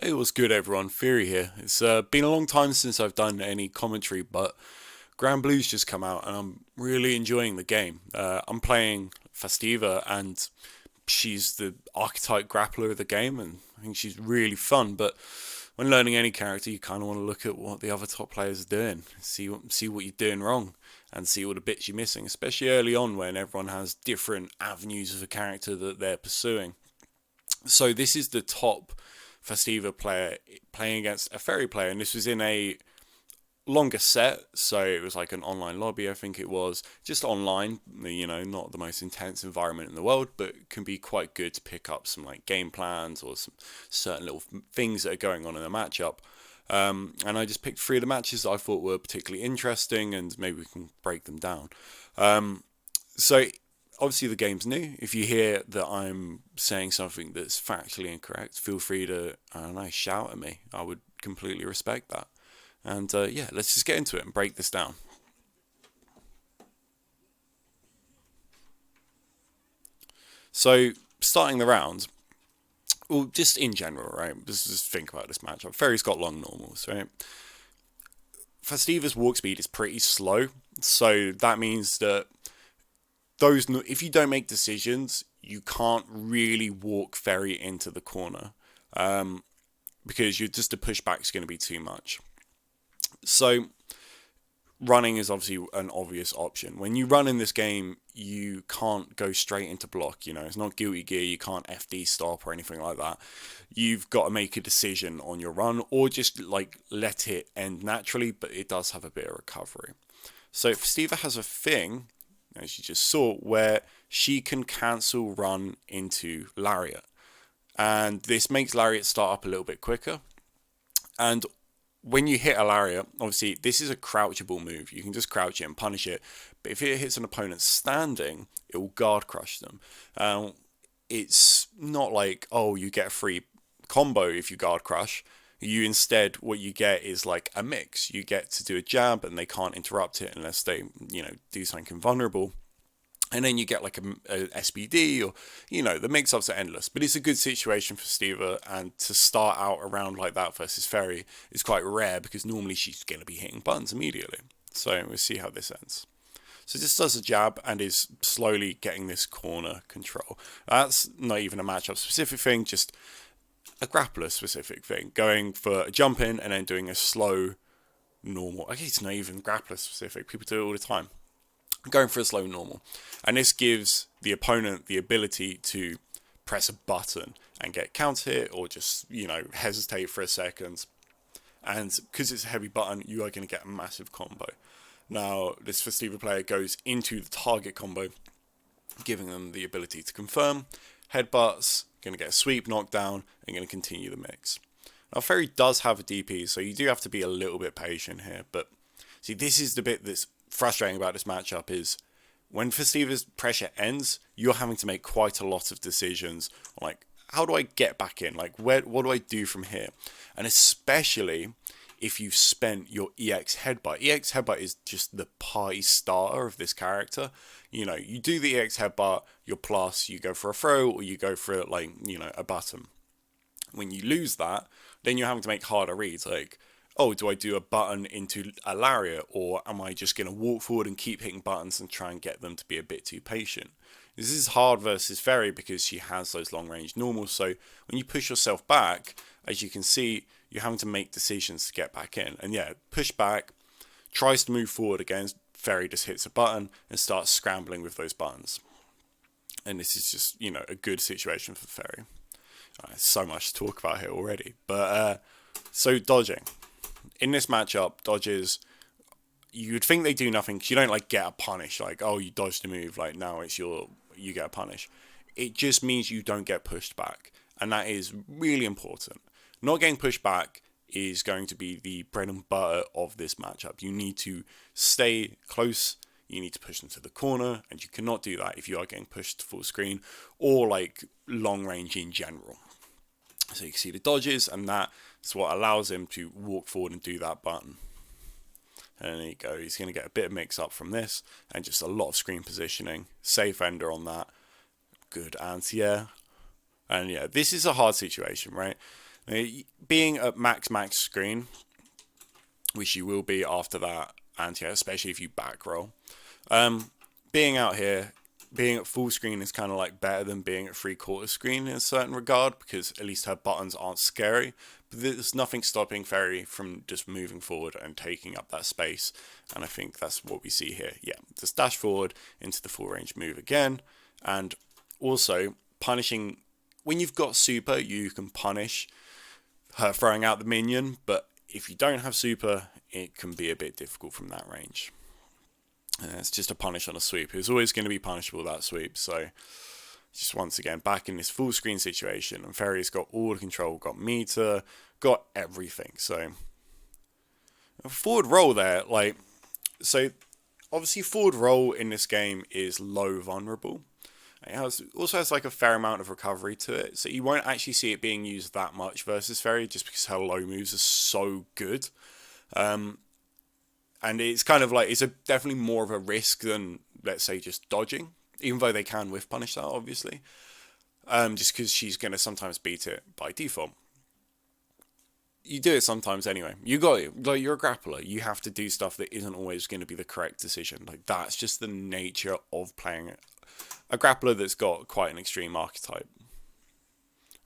Hey, what's good, everyone? Ferry here. It's been a long time since I've done any commentary, but Grand Blue's just come out, and I'm really enjoying the game. I'm playing Festiva, and she's the archetype grappler of the game, and I think she's really fun. But when learning any character, you kind of want to look at what the other top players are doing, see what you're doing wrong, and see all the bits you're missing, especially early on when everyone has different avenues of a character that they're pursuing. So this is the top Festiva player playing against a Ferry player, and this was in a longer set, so it was like an online lobby, I think it was, just online, not the most intense environment in the world, but can be quite good to pick up some like game plans or some certain little things that are going on in a matchup. And I just picked three of the matches that I thought were particularly interesting, and maybe we can break them down. So obviously the game's new. If you hear that I'm saying something that's factually incorrect, feel free to, I don't know, shout at me. I would completely respect that. And yeah, let's just get into it and break this down. So starting the round, well, just in general, right? Just think about this matchup. Ferry's got long normals, right? Festiva's walk speed is pretty slow, so that means that those if you don't make decisions, you can't really walk Ferry into the corner, because you're just the pushback is going to be too much. So running is obviously an obvious option. When you run in this game, you can't go straight into block. It's not Guilty Gear. You can't FD stop or anything like that. You've got to make a decision on your run, or just like let it end naturally. But it does have a bit of recovery. So Festiva has a thing, as you just saw, where she can cancel run into Lariat. And this makes Lariat start up a little bit quicker. And when you hit a Lariat, obviously this is a crouchable move. You can just crouch it and punish it. But if it hits an opponent standing, it will guard crush them. It's not like, oh, you get a free combo if you guard crush. You instead, what you get is like a mix. You get to do a jab and they can't interrupt it unless they, do something invulnerable. And then you get like a SBD, or the mix-ups are endless. But it's a good situation for Steva, and to start out a round like that versus Ferry is quite rare, because normally she's going to be hitting buttons immediately. So we'll see how this ends. So this does a jab and is slowly getting this corner control. That's not even a matchup specific thing, just a grappler specific thing. Going for a jump in and then doing a slow normal. I guess it's not even grappler specific. People do it all the time. Going for a slow normal. And this gives the opponent the ability to press a button and get counter hit, or just, hesitate for a second. And because it's a heavy button, you are going to get a massive combo. Now, this Festiva player goes into the target combo, giving them the ability to confirm. Headbutts, going to get a sweep, knockdown, and going to continue the mix. Now, Ferry does have a DP, so you do have to be a little bit patient here. But see, this is the bit that's frustrating about this matchup, is when Festiva's pressure ends, you're having to make quite a lot of decisions on, like, how do I get back in? Like, what do I do from here? And especially if you've spent your EX headbutt. EX headbutt is just the party starter of this character. You do the EX headbutt, you're plus, you go for a throw, or you go for, like, a button. When you lose that, then you're having to make harder reads, like, oh, do I do a button into a lariat, or am I just going to walk forward and keep hitting buttons and try and get them to be a bit too patient? This is hard versus Ferry because she has those long range normals, so when you push yourself back, as you can see, you're having to make decisions to get back in. And yeah, push back, tries to move forward again, Ferry just hits a button and starts scrambling with those buttons. And this is just, a good situation for Ferry. So much to talk about here already. But, so dodging. In this matchup, dodges, you'd think they do nothing, because you don't like get a punish, like, oh, you dodged a move, like, now it's you get a punish. It just means you don't get pushed back, and that is really important. Not getting pushed back is going to be the bread and butter of this matchup. You need to stay close, you need to push them to the corner, and you cannot do that if you are getting pushed to full screen, or like long range in general. So you can see the dodges, and that's what allows him to walk forward and do that button. And there you go, he's going to get a bit of mix up from this, and just a lot of screen positioning. Safe ender on that. Good anti-air. And yeah, this is a hard situation, right? Being at max screen, which you will be after that anti, especially if you back roll. Being out here, being at full screen is kind of like better than being at 3/4 screen in a certain regard, because at least her buttons aren't scary. But there's nothing stopping Ferry from just moving forward and taking up that space. And I think that's what we see here. Yeah, just dash forward into the full range move again. And also punishing, when you've got super, you can punish her throwing out the minion. But if you don't have super, it can be a bit difficult from that range. And it's just a punish on a sweep. It's always going to be punishable, that sweep. So just once again, back in this full screen situation. And Ferry's got all the control, got meter, got everything. So a forward roll there, like, so obviously forward roll in this game is low vulnerable. It also has like a fair amount of recovery to it. So you won't actually see it being used that much versus Ferry, just because her low moves are so good. And it's kind of like, it's definitely more of a risk than, let's say, just dodging. Even though they can whiff punish that, obviously. Just because she's going to sometimes beat it by default. You do it sometimes anyway. You're a grappler. You have to do stuff that isn't always going to be the correct decision. Like, that's just the nature of playing a grappler that's got quite an extreme archetype.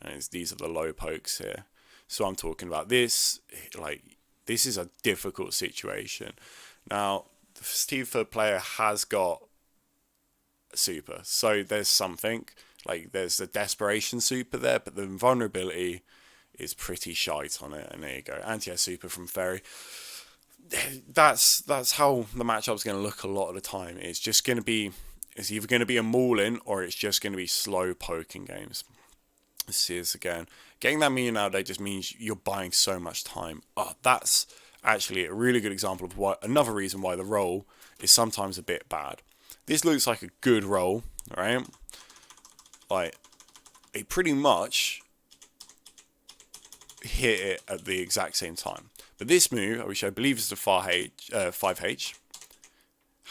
And these are the low pokes here. So I'm talking about this, like, this is a difficult situation. Now, the Ladiva player has got super, so there's something, like, there's a desperation super there, but the vulnerability is pretty shite on it. And there you go, anti-air super from Ferry. That's how the matchup's going to look a lot of the time. It's either going to be a maul-in, or it's just going to be slow poking games. Let's see this again. Getting that minion out there just means you're buying so much time. Oh, that's actually a really good example of another reason why the roll is sometimes a bit bad. This looks like a good roll, right? Like, it pretty much hit it at the exact same time. But this move, which I believe is the 5H,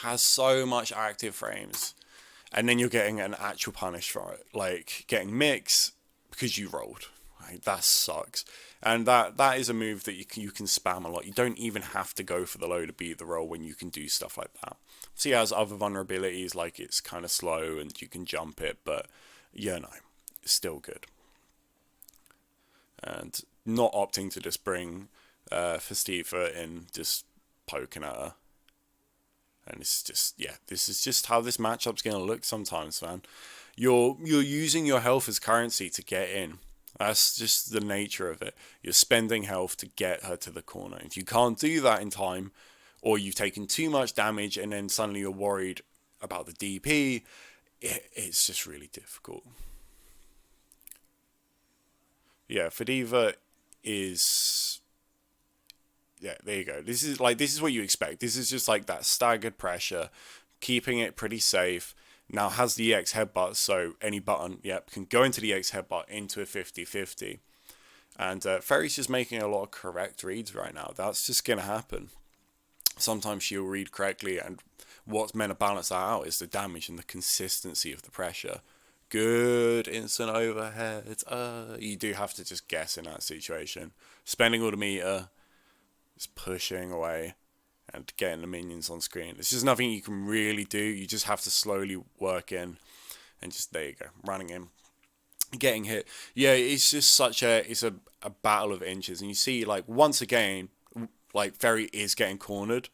has so much active frames. And then you're getting an actual punish for it. Like, getting mix because you rolled. Right? That sucks. And that is a move that you can spam a lot. You don't even have to go for the low to beat the roll when you can do stuff like that. So it has other vulnerabilities, like it's kind of slow and you can jump it, but yeah, no, it's still good. And not opting to just bring Ladiva in, just poking at her. And it's just, yeah, this is just how this matchup's going to look sometimes, man. You're using your health as currency to get in. That's just the nature of it. You're spending health to get her to the corner. If you can't do that in time, or you've taken too much damage and then suddenly you're worried about the DP, it's just really difficult. Yeah, Ladiva is... Yeah, there you go. This is what you expect. This is just like that staggered pressure, keeping it pretty safe. Now has the EX headbutt, so any button, yep, can go into the EX headbutt into a 50-50. And Ferry's just making a lot of correct reads right now. That's just going to happen. Sometimes she'll read correctly, and what's meant to balance that out is the damage and the consistency of the pressure. Good instant overhead. You do have to just guess in that situation. Spending all the meter, just pushing away and getting the minions on screen. There's just nothing you can really do. You just have to slowly work in and just, there you go, running in, getting hit. Yeah, it's just it's a battle of inches. And you see, like, once again, like, Ferry is getting cornered,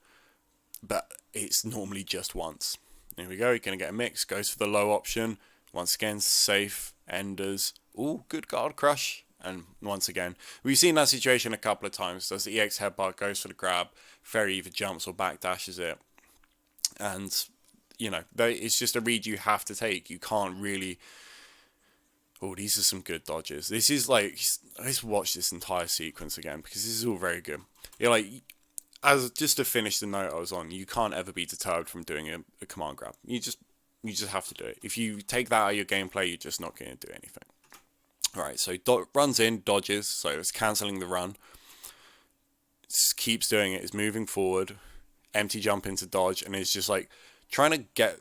but it's normally just once. There we go, you're going to get a mix, goes for the low option. Once again, safe, enders. Ooh, good guard crush. And once again, we've seen that situation a couple of times. Does the EX headbutt, goes for the grab, Ferry either jumps or backdashes it. And, you know, it's just a read you have to take. You can't really... Oh, these are some good dodges. This is like... Let's watch this entire sequence again, because this is all very good. You're like... Just to finish the note I was on, you can't ever be deterred from doing a command grab. You just have to do it. If you take that out of your gameplay, you're just not going to do anything. Alright, so runs in, dodges, so it's cancelling the run. Just keeps doing it, is moving forward, empty jump into dodge, and it's just like trying to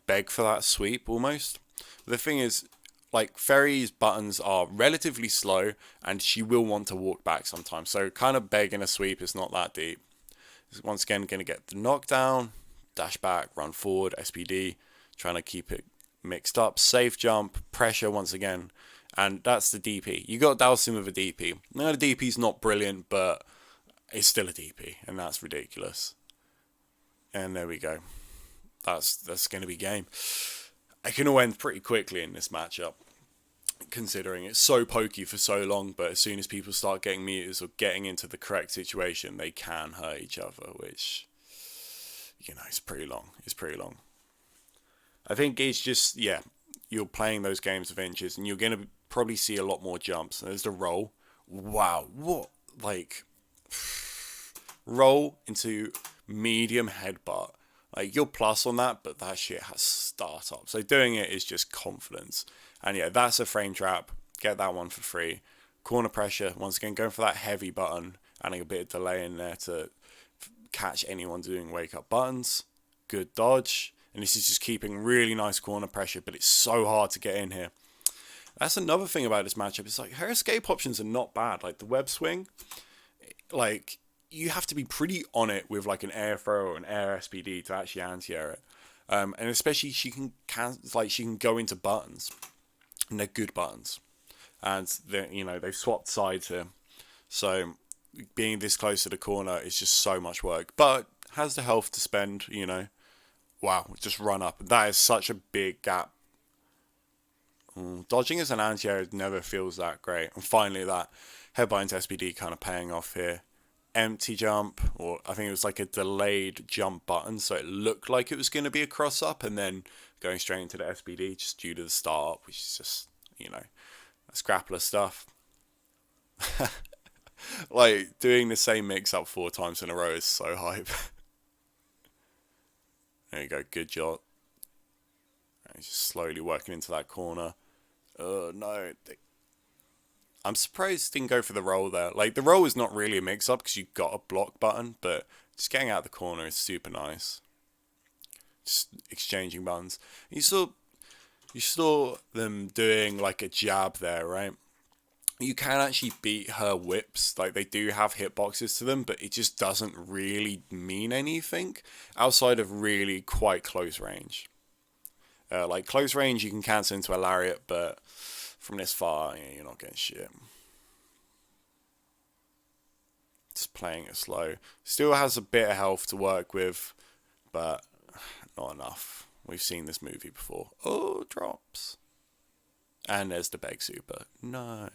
beg for that sweep almost. But the thing is, like Ferry's buttons are relatively slow, and she will want to walk back sometimes. So kind of begging a sweep is not that deep. Once again, going to get the knockdown, dash back, run forward, SPD, trying to keep it mixed up, safe jump, pressure once again, and that's the DP. You got to douse him with a DP. Now the DP's not brilliant, but it's still a DP, and that's ridiculous. And there we go. That's going to be game. It can all end pretty quickly in this matchup, considering it's so pokey for so long, but as soon as people start getting meters or getting into the correct situation, they can hurt each other, which, you know, it's pretty long. It's pretty long. I think it's just, yeah, you're playing those games of inches, and you're going to probably see a lot more jumps. There's the roll. Wow, what? Like, roll into medium headbutt. Like, you're plus on that, but that shit has startup. So doing it is just confidence. And yeah, that's a frame trap. Get that one for free. Corner pressure, once again, going for that heavy button. Adding a bit of delay in there to catch anyone doing wake up buttons. Good dodge. And this is just keeping really nice corner pressure, but it's so hard to get in here. That's another thing about this matchup. It's like, her escape options are not bad. Like, the web swing, like, you have to be pretty on it with like an air throw or an air SPD to actually anti-air it. And especially she can go into buttons, and they're good buttons. And they've swapped sides here. So being this close to the corner is just so much work. But has the health to spend, you know. Wow, just run up. That is such a big gap. Dodging as an anti-air never feels that great. And finally that headbutt into SPD kind of paying off here. Empty jump, or I think it was like a delayed jump button, so it looked like it was going to be a cross up, and then going straight into the SPD just due to the start up, which is just, you know, that's grappler stuff. Like, doing the same mix up 4 times in a row is so hype. There you go, good job. He's just slowly working into that corner. Oh no. I'm surprised it didn't go for the roll there. Like, the roll is not really a mix-up because you've got a block button, but just getting out of the corner is super nice. Just exchanging buttons. You saw them doing, like, a jab there, right? You can actually beat her whips. Like, they do have hitboxes to them, but it just doesn't really mean anything outside of really quite close range. Like, close range, you can cancel into a lariat, but from this far, yeah, you're not getting shit. Just playing it slow. Still has a bit of health to work with, but not enough. We've seen this movie before. Oh, drops. And there's the beg super. No.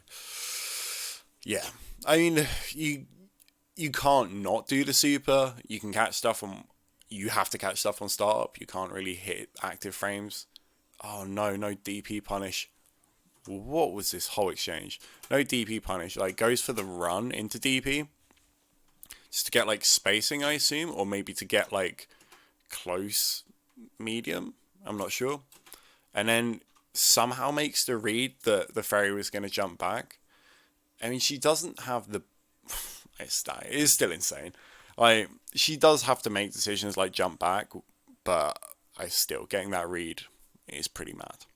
Yeah. I mean, you can't not do the super. You can catch stuff on... You have to catch stuff on startup. You can't really hit active frames. Oh, no DP punish. What was this whole exchange? No DP punish. Like, goes for the run into DP. Just to get, like, spacing, I assume. Or maybe to get, like, close medium. I'm not sure. And then somehow makes the read that the Ferry was going to jump back. I mean, she doesn't have the... It is still insane. Like, she does have to make decisions like jump back. But getting that read is pretty mad.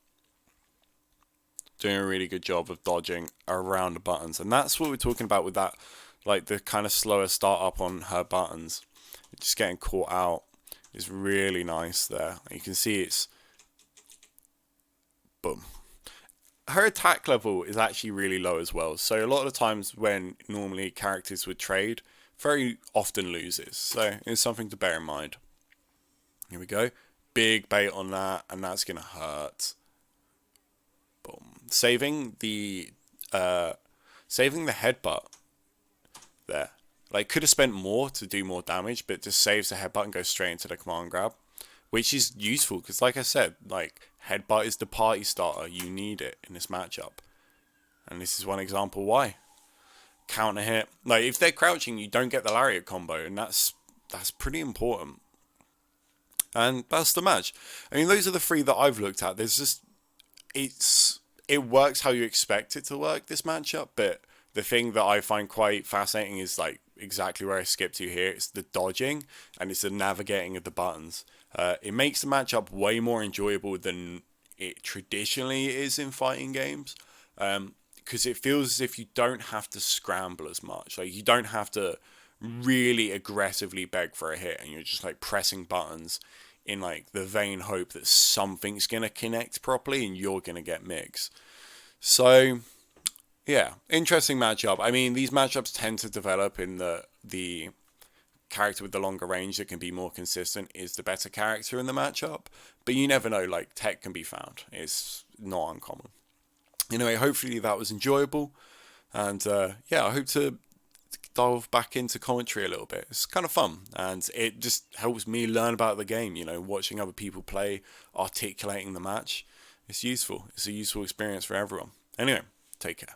Doing a really good job of dodging around the buttons. And that's what we're talking about with that, like, the kind of slower start up on her buttons. Just getting caught out is really nice there. You can see it's... Boom. Her attack level is actually really low as well. So a lot of the times when normally characters would trade, very often loses. So it's something to bear in mind. Here we go. Big bait on that, and that's going to hurt. Boom. Saving the headbutt there. Like, could have spent more to do more damage, but just saves the headbutt and goes straight into the command grab, which is useful because, like I said, like, headbutt is the party starter. You need it in this matchup, and this is one example why. Counter hit. Like, if they're crouching, you don't get the lariat combo, and that's pretty important. And that's the match. I mean, those are the 3 that I've looked at. There's just... It works how you expect it to work, this matchup, but the thing that I find quite fascinating is, like, exactly where I skipped to here. It's the dodging, and it's the navigating of the buttons. It makes the matchup way more enjoyable than it traditionally is in fighting games, because it feels as if you don't have to scramble as much. Like, you don't have to really aggressively beg for a hit, and you're just like pressing buttons in like the vain hope that something's gonna connect properly and you're gonna get mix. So yeah, interesting matchup. I mean, these matchups tend to develop in the character with the longer range that can be more consistent is the better character in the matchup. But you never know, like, tech can be found. It's not uncommon. Anyway, hopefully that was enjoyable. And yeah, I hope to delve back into commentary a little bit. It's kind of fun. And it just helps me learn about the game, you know, watching other people play, articulating the match. It's useful. It's a useful experience for everyone. Anyway, take care.